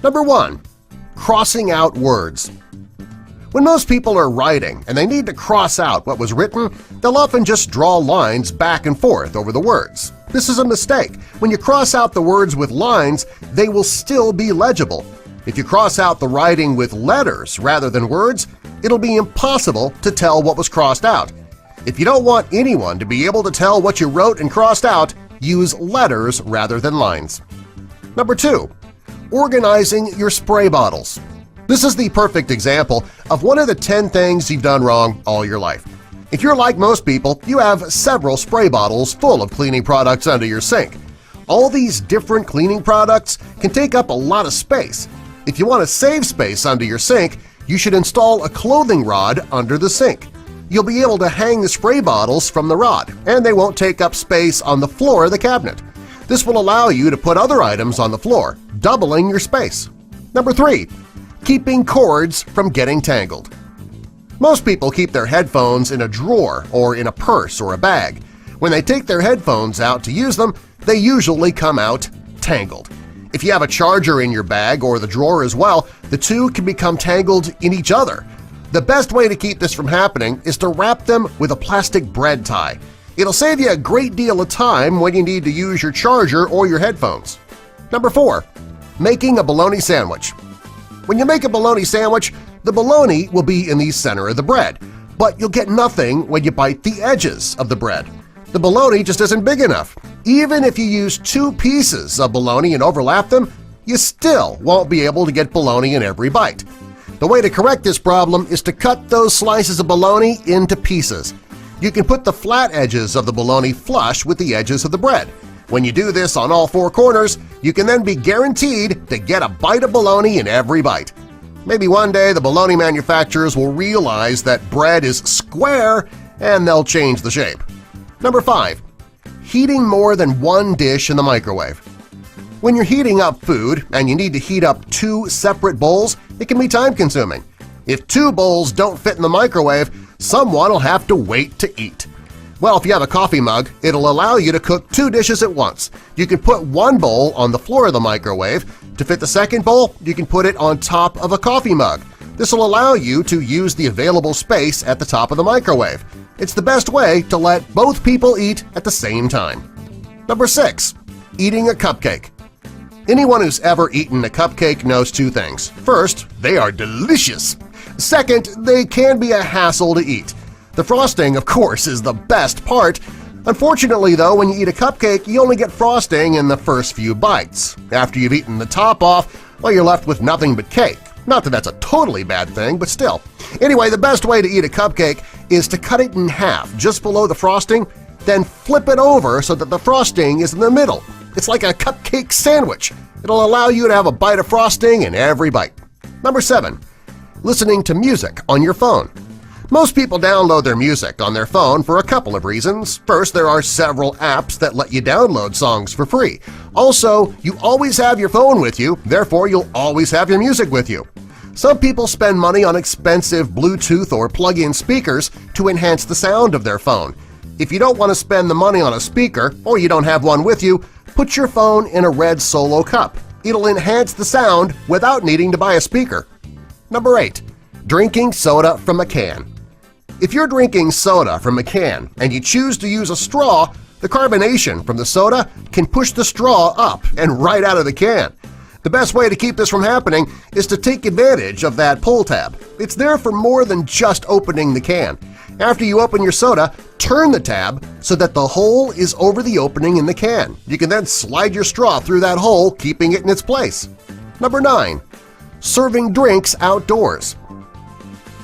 Number 1. Crossing out words. When most people are writing and they need to cross out what was written, they'll often just draw lines back and forth over the words. This is a mistake. When you cross out the words with lines, they will still be legible. If you cross out the writing with letters rather than words, it'll be impossible to tell what was crossed out. If you don't want anyone to be able to tell what you wrote and crossed out, use letters rather than lines. Number 2. Organizing your spray bottles. This is the perfect example of one of the 10 things you've done wrong all your life. If you're like most people, you have several spray bottles full of cleaning products under your sink. All these different cleaning products can take up a lot of space. If you want to save space under your sink, you should install a clothing rod under the sink. You'll be able to hang the spray bottles from the rod, and they won't take up space on the floor of the cabinet. This will allow you to put other items on the floor, doubling your space. Number 3. Keeping cords from getting tangled. Most people keep their headphones in a drawer or in a purse or a bag. When they take their headphones out to use them, they usually come out tangled. If you have a charger in your bag or the drawer as well, the two can become tangled in each other. The best way to keep this from happening is to wrap them with a plastic bread tie. It'll save you a great deal of time when you need to use your charger or your headphones. Number 4. Making a bologna sandwich. When you make a bologna sandwich, the bologna will be in the center of the bread, but you'll get nothing when you bite the edges of the bread. The bologna just isn't big enough. Even if you use 2 pieces of bologna and overlap them, you still won't be able to get bologna in every bite. The way to correct this problem is to cut those slices of bologna into pieces. You can put the flat edges of the bologna flush with the edges of the bread. When you do this on all 4 corners, you can then be guaranteed to get a bite of bologna in every bite. Maybe one day the bologna manufacturers will realize that bread is square and they'll change the shape. Number 5. Heating more than 1 dish in the microwave. When you're heating up food and you need to heat up 2 separate bowls, it can be time-consuming. If 2 bowls don't fit in the microwave, someone will have to wait to eat. Well, if you have a coffee mug, it'll allow you to cook 2 dishes at once. You can put 1 bowl on the floor of the microwave. To fit the second bowl, you can put it on top of a coffee mug. This will allow you to use the available space at the top of the microwave. It's the best way to let both people eat at the same time. Number 6. Eating a cupcake. Anyone who's ever eaten a cupcake knows 2 things. First, they are delicious. Second, they can be a hassle to eat. The frosting, of course, is the best part. Unfortunately, though, when you eat a cupcake, you only get frosting in the first few bites. After you've eaten the top off, well, you're left with nothing but cake. Not that that's a totally bad thing, but still. Anyway, the best way to eat a cupcake is to cut it in half just below the frosting, then flip it over so that the frosting is in the middle. It's like a cupcake sandwich. It'll allow you to have a bite of frosting in every bite. Number 7. Listening to music on your phone. Most people download their music on their phone for a couple of reasons. First, there are several apps that let you download songs for free. Also, you always have your phone with you, therefore you'll always have your music with you. Some people spend money on expensive Bluetooth or plug-in speakers to enhance the sound of their phone. If you don't want to spend the money on a speaker or you don't have one with you, put your phone in a red Solo cup. It'll enhance the sound without needing to buy a speaker. Number 8. Drinking soda from a can. If you're drinking soda from a can and you choose to use a straw, the carbonation from the soda can push the straw up and right out of the can. The best way to keep this from happening is to take advantage of that pull tab. It's there for more than just opening the can. After you open your soda, turn the tab so that the hole is over the opening in the can. You can then slide your straw through that hole, keeping it in its place. Number 9. Serving drinks outdoors.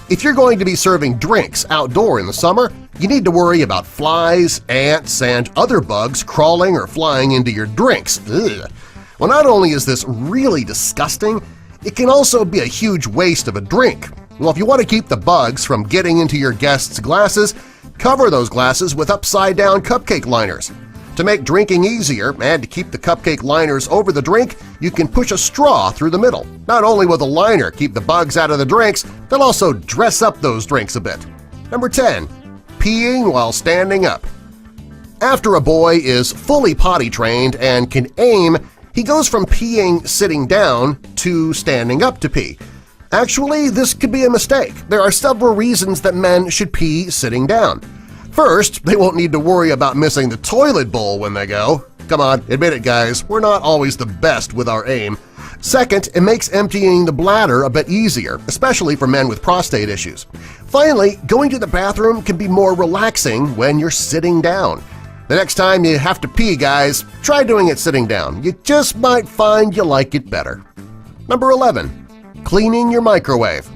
If you're going to be serving drinks outdoor in the summer, you need to worry about flies, ants, and other bugs crawling or flying into your drinks. Ugh. Well, not only is this really disgusting, it can also be a huge waste of a drink. Well, if you want to keep the bugs from getting into your guests' glasses, cover those glasses with upside-down cupcake liners. To make drinking easier and to keep the cupcake liners over the drink, you can push a straw through the middle. Not only will the liner keep the bugs out of the drinks, they'll also dress up those drinks a bit. Number 10. Peeing while standing up. After a boy is fully potty trained and can aim, he goes from peeing sitting down to standing up to pee. Actually, this could be a mistake. There are several reasons that men should pee sitting down. First, they won't need to worry about missing the toilet bowl when they go. Come on, admit it, guys, we're not always the best with our aim. Second, it makes emptying the bladder a bit easier, especially for men with prostate issues. Finally, going to the bathroom can be more relaxing when you're sitting down. The next time you have to pee, guys, try doing it sitting down. You just might find you like it better. Number 11. Cleaning your microwave.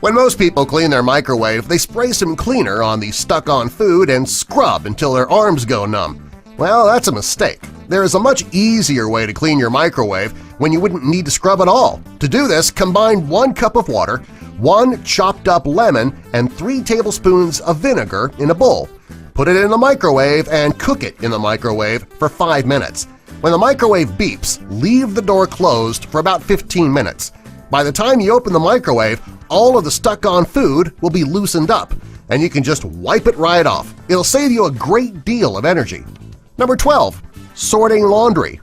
When most people clean their microwave, they spray some cleaner on the stuck-on food and scrub until their arms go numb. Well, that's a mistake. There is a much easier way to clean your microwave when you wouldn't need to scrub at all. To do this, combine 1 cup of water, 1 chopped-up lemon, and 3 tablespoons of vinegar in a bowl. Put it in the microwave and cook it in the microwave for 5 minutes. When the microwave beeps, leave the door closed for about 15 minutes. By the time you open the microwave, all of the stuck-on food will be loosened up, and you can just wipe it right off. It'll save you a great deal of energy. Number 12. Sorting laundry.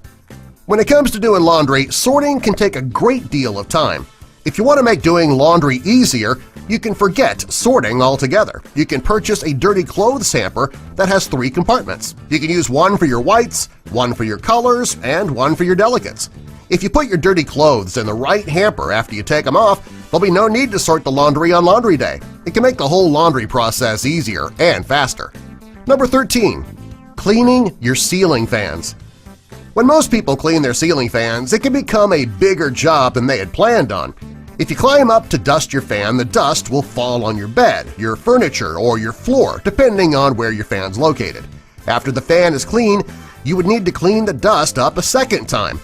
When it comes to doing laundry, sorting can take a great deal of time. If you want to make doing laundry easier, you can forget sorting altogether. You can purchase a dirty clothes hamper that has 3 compartments. You can use one for your whites, one for your colors, and one for your delicates. If you put your dirty clothes in the right hamper after you take them off, there'll be no need to sort the laundry on laundry day. It can make the whole laundry process easier and faster. Number 13. Cleaning your ceiling fans. When most people clean their ceiling fans, it can become a bigger job than they had planned on. If you climb up to dust your fan, the dust will fall on your bed, your furniture, or your floor, depending on where your fan's located. After the fan is clean, you would need to clean the dust up a second time.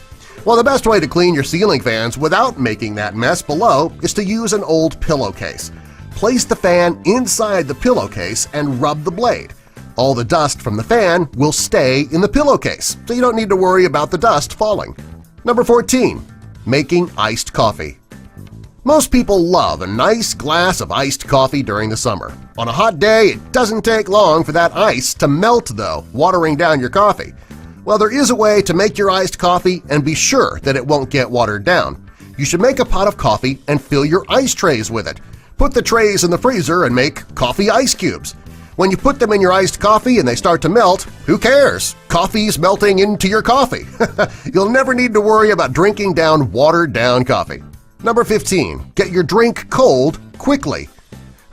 Well, the best way to clean your ceiling fans without making that mess below is to use an old pillowcase. Place the fan inside the pillowcase and rub the blade. All the dust from the fan will stay in the pillowcase, so you don't need to worry about the dust falling. Number 14. Making iced coffee. Most people love a nice glass of iced coffee during the summer. On a hot day, it doesn't take long for that ice to melt, though, watering down your coffee. Well, there is a way to make your iced coffee and be sure that it won't get watered down. You should make a pot of coffee and fill your ice trays with it. Put the trays in the freezer and make coffee ice cubes. When you put them in your iced coffee and they start to melt, who cares? Coffee's melting into your coffee. You'll never need to worry about drinking down watered-down coffee. Number 15. Get your drink cold quickly.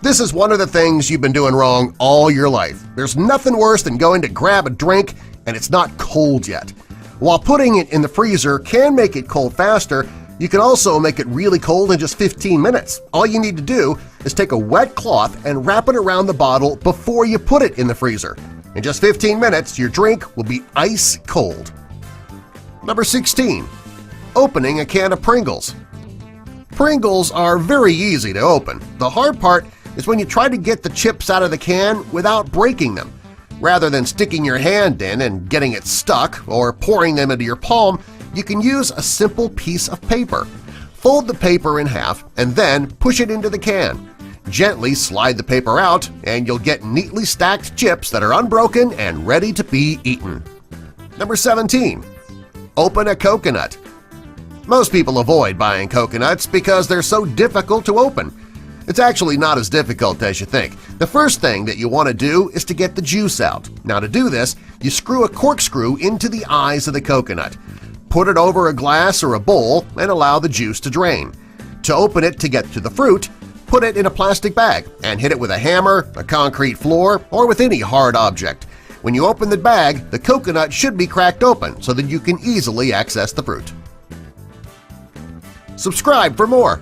This is one of the things you've been doing wrong all your life. There's nothing worse than going to grab a drink and it's not cold yet. While putting it in the freezer can make it cold faster, you can also make it really cold in just 15 minutes. All you need to do is take a wet cloth and wrap it around the bottle before you put it in the freezer. In just 15 minutes, your drink will be ice cold. Number 16. Opening a can of Pringles. Pringles are very easy to open. The hard part is when you try to get the chips out of the can without breaking them. Rather than sticking your hand in and getting it stuck or pouring them into your palm, you can use a simple piece of paper. Fold the paper in half and then push it into the can. Gently slide the paper out and you'll get neatly stacked chips that are unbroken and ready to be eaten. Number 17. Open a coconut. Most people avoid buying coconuts because they're so difficult to open. It's actually not as difficult as you think. The first thing that you want to do is to get the juice out. Now to do this, you screw a corkscrew into the eyes of the coconut. Put it over a glass or a bowl and allow the juice to drain. To open it to get to the fruit, put it in a plastic bag and hit it with a hammer, a concrete floor, or with any hard object. When you open the bag, the coconut should be cracked open so that you can easily access the fruit. Subscribe for more!